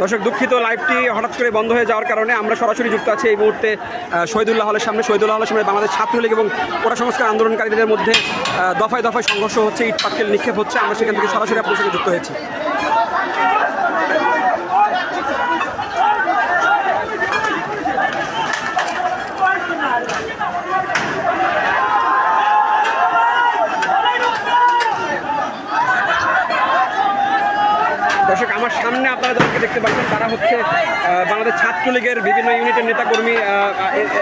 দর্শক দুঃখিত, লাইভটি হঠাৎ করে বন্ধ হয়ে যাওয়ার কারণে আমরা সরাসরি যুক্ত আছি এই মুহূর্তে শহীদুল্লাহ হলের সামনে। শহীদুল্লাহ হলের সামনে বাংলাদেশ ছাত্রলীগ এবং কোটা সংস্কার আন্দোলনকারীদের মধ্যে দফায় দফায় সংঘর্ষ হচ্ছে, ইট পাটকেল নিক্ষেপ হচ্ছে। আমরা সেখান থেকে সরাসরি আপনার সঙ্গে যুক্ত হয়েছি। দর্শক আমার সামনে আপনারা যাদেরকে দেখতে পাচ্ছেন তারা হচ্ছে বাংলাদেশ ছাত্রলীগের বিভিন্ন ইউনিটের নেতাকর্মী।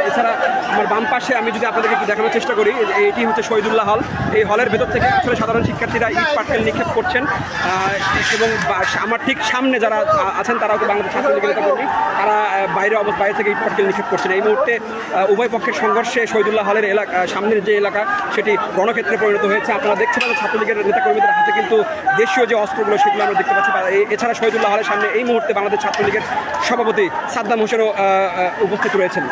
এছাড়া আমার বাম পাশে আমি যদি আপনাদেরকে একটু দেখানোর চেষ্টা করি, এটি হচ্ছে শহীদুল্লাহ হল। এই হলের ভেতর থেকে আসলে সাধারণ শিক্ষার্থীরা ইট পাটকেল নিক্ষেপ করছেন এবং আমার ঠিক সামনে যারা আছেন তারাও বাংলাদেশ ছাত্রলীগের নেতাকর্মী, তারা বাইরে থেকে ইট পাটকেল নিক্ষেপ করছেন। এই মুহূর্তে উভয় পক্ষের সংঘর্ষে শহীদুল্লাহ হলের সামনের যে এলাকা সেটি রণক্ষেত্রে পরিণত হয়েছে। আপনারা দেখছেন ছাত্রলীগের নেতাকর্মীদের হাতে কিন্তু দেশীয় যে অস্ত্রগুলো সেগুলো আমরা দেখতে পাচ্ছি। এছাড়া শহীদুল্লাহ হলের সামনে এই মুহূর্তে বাংলাদেশ ছাত্রলীগের সভাপতি সাদ্দাম হোসেনও উপস্থিত রয়েছেন।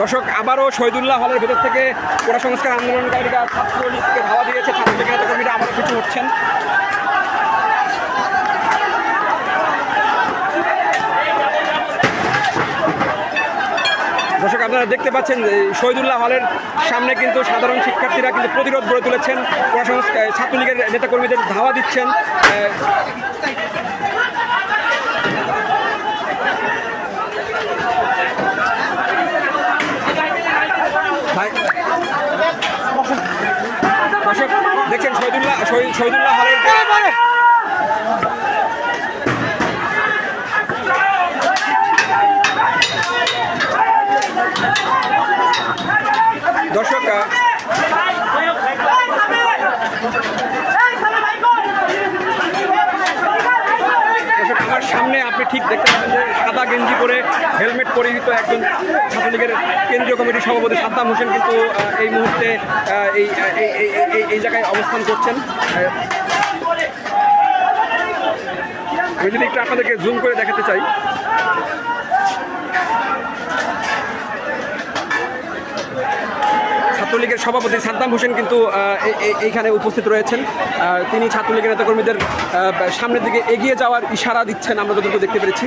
দর্শক আবারও শহীদুল্লাহ হলের ভেতর থেকে কোটা সংস্কার আন্দোলনকারীরা ছাত্রলীগকে ধাওয়া দিয়েছে। ছাত্রলীগের নেতাকর্মীরা আবারও কিছু হচ্ছেন। দর্শক আপনারা দেখতে পাচ্ছেন শহীদুল্লাহ হলের সামনে কিন্তু সাধারণ শিক্ষার্থীরা কিন্তু প্রতিরোধ গড়ে তুলেছেন, কোটা সংস্কার ছাত্রলীগের নেতাকর্মীদের ধাওয়া দিচ্ছেন। দর্শক দেখছেন শহীদুল্লাহ হলের দর্শক আমার সামনে আপনি ঠিক দেখতে পাচ্ছেন যে সাদা গেঞ্জি পরে হেলমেট পরিহিত একজন ছাত্রলীগের কেন্দ্রীয় কমিটির সভাপতি সাদ্দাম হোসেন কিন্তু এই মুহূর্তে এই জায়গায় অবস্থান করছেন। আমি যদি একটু আপনাদেরকে জুম করে দেখাতে চাই, ছাত্রলীগের সভাপতি সাদ্দাম হোসেন কিন্তু এইখানে উপস্থিত রয়েছেন। তিনি ছাত্রলীগের নেতাকর্মীদের সামনের দিকে এগিয়ে যাওয়ার ইশারা দিচ্ছেন, আমরা যতটুকু দেখতে পেরেছি।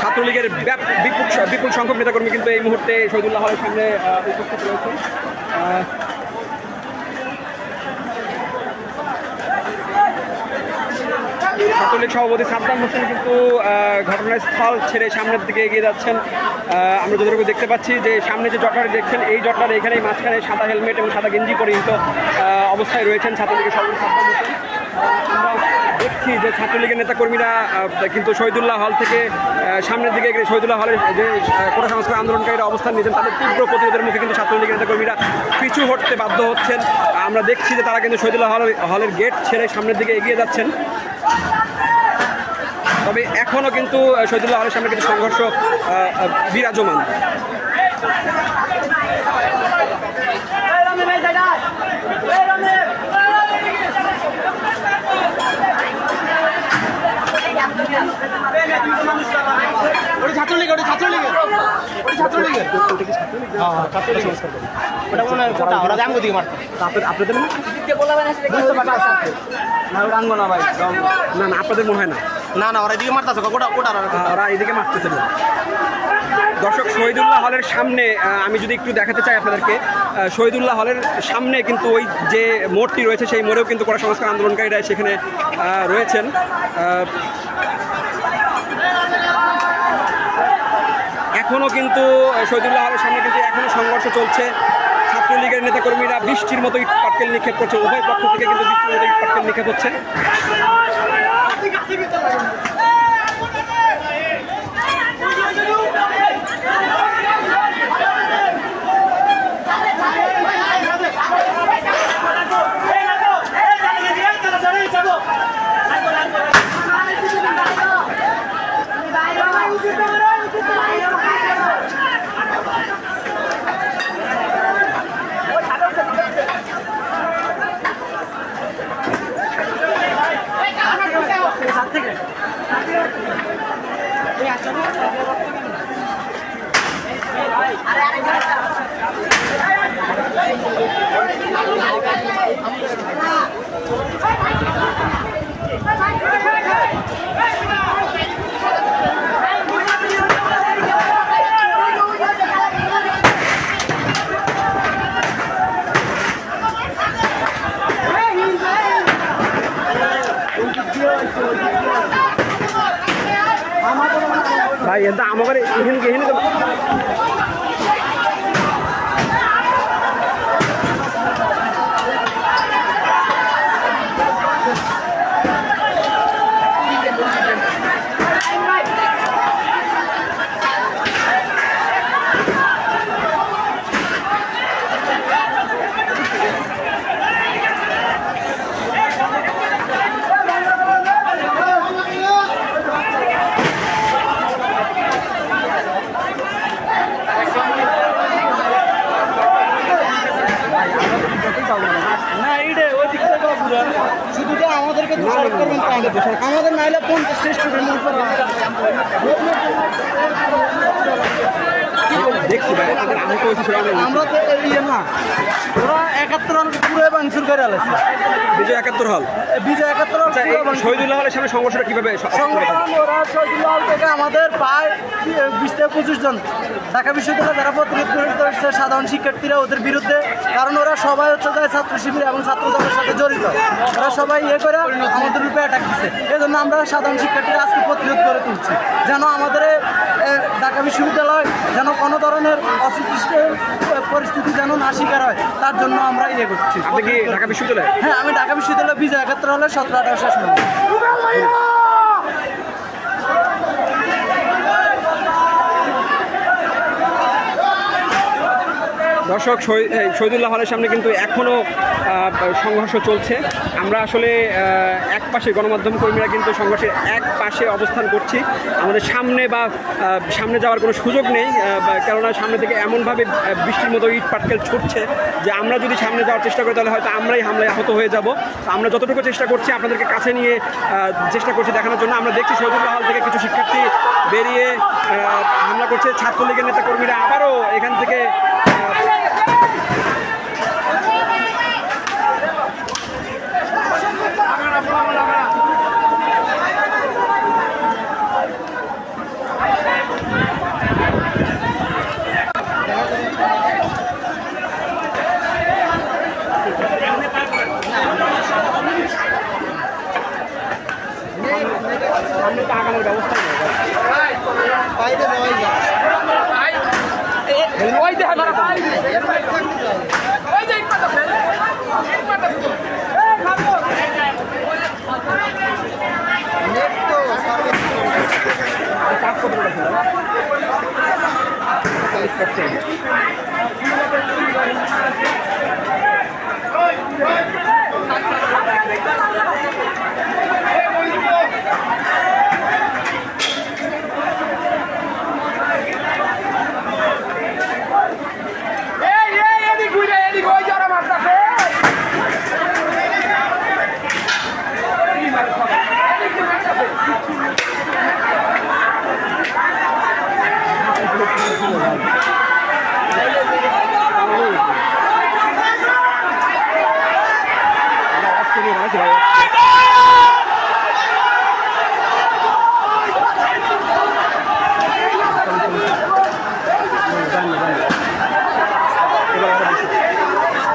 ছাত্রলীগের বিপুল সংখ্যক নেতাকর্মী কিন্তু এই মুহূর্তে শহীদুল্লাহ হলের সামনে উপস্থিত রয়েছে। ছাত্রলীগ সভাপতি সাদ্দাম হোসেন কিন্তু ঘটনাস্থল ছেড়ে সামনের দিকে এগিয়ে যাচ্ছেন। আমরা যতটুকু দেখতে পাচ্ছি যে সামনে যে জটলাটি দেখছেন, এই জটলার এখানেই মাঝখানে সাদা হেলমেট এবং সাদা গেঞ্জি পরিহিত অবস্থায় রয়েছেন ছাত্রলীগের সভাপতি সাদ্দাম হোসেন। আমরা দেখছি যে ছাত্রলীগের নেতাকর্মীরা কিন্তু শহীদুল্লাহ হল থেকে সামনের দিকে শহীদুল্লাহ হলের যে কোটা সংস্কার আন্দোলনকারীরা অবস্থান নিয়েছেন তাদের তীব্র প্রতিরোধের মুখে কিন্তু ছাত্রলীগের নেতাকর্মীরা পিছু হটতে বাধ্য হচ্ছেন। আমরা দেখছি যে তারা কিন্তু শহীদুল্লাহ হলের গেট ছেড়ে সামনের দিকে এগিয়ে যাচ্ছেন। তবে এখনও কিন্তু শহীদুল্লাহ হলের সামনে কিন্তু সংঘর্ষ বিরাজমান। আপনাদের মনে হয় না? না ওরা এদিকে মারতেছে, ওরা এদিকে মারতেছে। দর্শক শহীদুল্লাহ হলের সামনে আমি যদি একটু দেখাতে চাই আপনাদেরকে, শহীদুল্লাহ হলের সামনে কিন্তু ওই যে মোড়টি রয়েছে সেই মোড়েও কিন্তু কোটা সংস্কার আন্দোলনকারীরা সেখানে রয়েছেন। এখনও কিন্তু শহীদুল্লাহ হলের সামনে কিন্তু এখনও সংঘর্ষ চলছে। ছাত্রলীগের নেতাকর্মীরা বৃষ্টির মতো ইট পাটকেল নিক্ষেপ করছে, উভয় পক্ষ থেকে কিন্তু বৃষ্টির মতো ইট পাটকেল নিক্ষেপ হচ্ছে। ভাই ఎంత আমাদের এখানে এখানে তো শুধু যে আমাদেরকে দোষারোপ করবেন তা না। আমাদের নাইলে 50 স্টুডেন্ট দেখছি ভাই তাদের আহত হয়েছে সেটা আমরা তো ইয়ে না, ওরা 71 রান পুরো ভাঙচুর করে আলাইছে। বিজয় 71 হল বিজয় 71 রান পুরো ভাঙচুর। শহীদুল্লাহ হলের সামনে সংঘর্ষটা কিভাবে সংগঠন ওরা শহীদুল্লাহ হল থেকে আমাদের প্রায় 20 থেকে 25 জন ঢাকা বিশ্ববিদ্যালয়ে যারা প্রতিরোধ করেছে সাধারণ শিক্ষার্থীরা ওদের বিরুদ্ধে, কারণ ওরা সবাই হচ্ছে যায় ছাত্র শিবির এবং ছাত্র দলের সাথে জড়িত। ওরা সবাই ইয়ে করে আমাদের রূপে অ্যাটাক দিচ্ছে। এই জন্য আমরা সাধারণ শিক্ষার্থীরা আজকে প্রতিরোধ করে তুলছি, যেন আমাদের ঢাকা বিশ্ববিদ্যালয় যেন কোনো ধরনের অসুস্থ পরিস্থিতি যেন না শিকার হয়, তার জন্য আমরা ইয়ে করছি। আপনি কি ঢাকা বিশ্ববিদ্যালয়? হ্যাঁ, আমি ঢাকা বিশ্ববিদ্যালয় বিজয় 71 হলে 17-18 শেষ নম্বর। দর্শক, শহীদুল্লাহ হলের সামনে কিন্তু এখনও সংঘর্ষ চলছে। আমরা আসলে এক পাশে গণমাধ্যম কর্মীরা কিন্তু সংঘর্ষের এক পাশে অবস্থান করছি। আমাদের সামনে যাওয়ার কোনো সুযোগ নেই, কেননা সামনে থেকে এমনভাবে বৃষ্টির মতো ইট পাটকেল ছুটছে যে আমরা যদি সামনে যাওয়ার চেষ্টা করি তাহলে হয়তো আমরাই হামলায় আহত হয়ে যাব। আমরা যতটুকু চেষ্টা করছি আপনাদেরকে কাছে নিয়ে চেষ্টা করছি দেখানোর জন্য। আমরা দেখছি শহীদুল্লাহ হল থেকে কিছু শিক্ষার্থী বেরিয়ে হামলা করছে। ছাত্রলীগের নেতা কর্মীরা আবারও এখান থেকে আগানোর ব্যবস্থা বাইরে যাওয়াই যায়।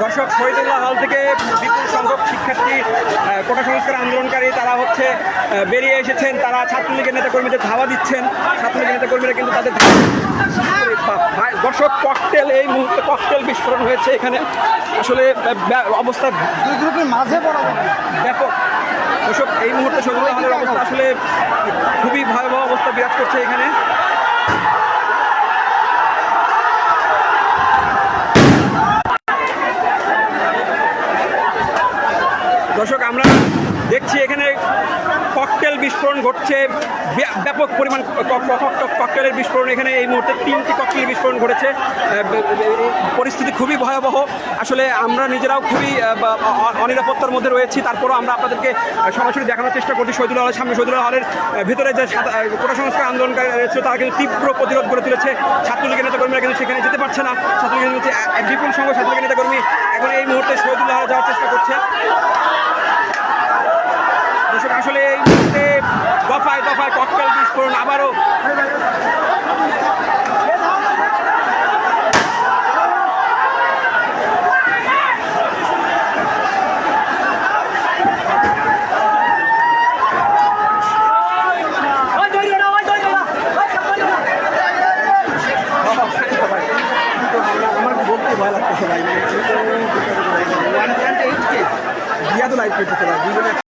দর্শক, শহীদুল্লাহ হল থেকে বিপুল সংখ্যক শিক্ষার্থী কোটা সংস্কার আন্দোলনকারী তারা বেরিয়ে এসেছেন। তারা ছাত্রলীগের নেতাকর্মীদের ধাওয়া দিচ্ছেন। ছাত্রলীগের নেতাকর্মীরা কিন্তু তাদের দর্শক, ককটেল এই মুহূর্তে ককটেল বিস্ফোরণ হয়েছে এখানে। আসলে অবস্থা দুই গ্রুপের মাঝে পড়া ব্যাপক। দর্শক, এই মুহূর্তে শহীদুল্লাহ হলের অবস্থা আসলে খুবই ভয়াবহ অবস্থা বিরাজ করছে এখানে। দর্শক, আমরা দেখছি এখানে ককটেল বিস্ফোরণ ঘটছে, ব্যাপক ব্যাপক পরিমাণ ককটেলের বিস্ফোরণ। এখানে এই মুহূর্তে 3টি ককটেলের বিস্ফোরণ ঘটেছে। পরিস্থিতি খুবই ভয়াবহ। আসলে আমরা নিজেরাও খুবই অনিরাপত্তার মধ্যে রয়েছি। তারপরও আমরা আপনাদেরকে সরাসরি দেখানোর চেষ্টা করছি শহীদুল্লাহ হলের সামনে। শহীদুল্লাহ হলের ভিতরে যে কোটা সংস্কার আন্দোলনকারী রয়েছে তারা কিন্তু তীব্র প্রতিরোধ গড়ে তুলেছে। ছাত্রলীগের নেতাকর্মীরা কিন্তু সেখানে যেতে পারছে না। ছাত্রলীগের হচ্ছে বিপুল সংখ্যক ছাত্রলীগের নেতাকর্মী এখন এই মুহূর্তে শহীদুল্লাহ হলে যাওয়ার চেষ্টা করছে। দর্শক আসলে এই মুহূর্তে দফায় দফায় ককটেল বিস্ফোরণ, আবারও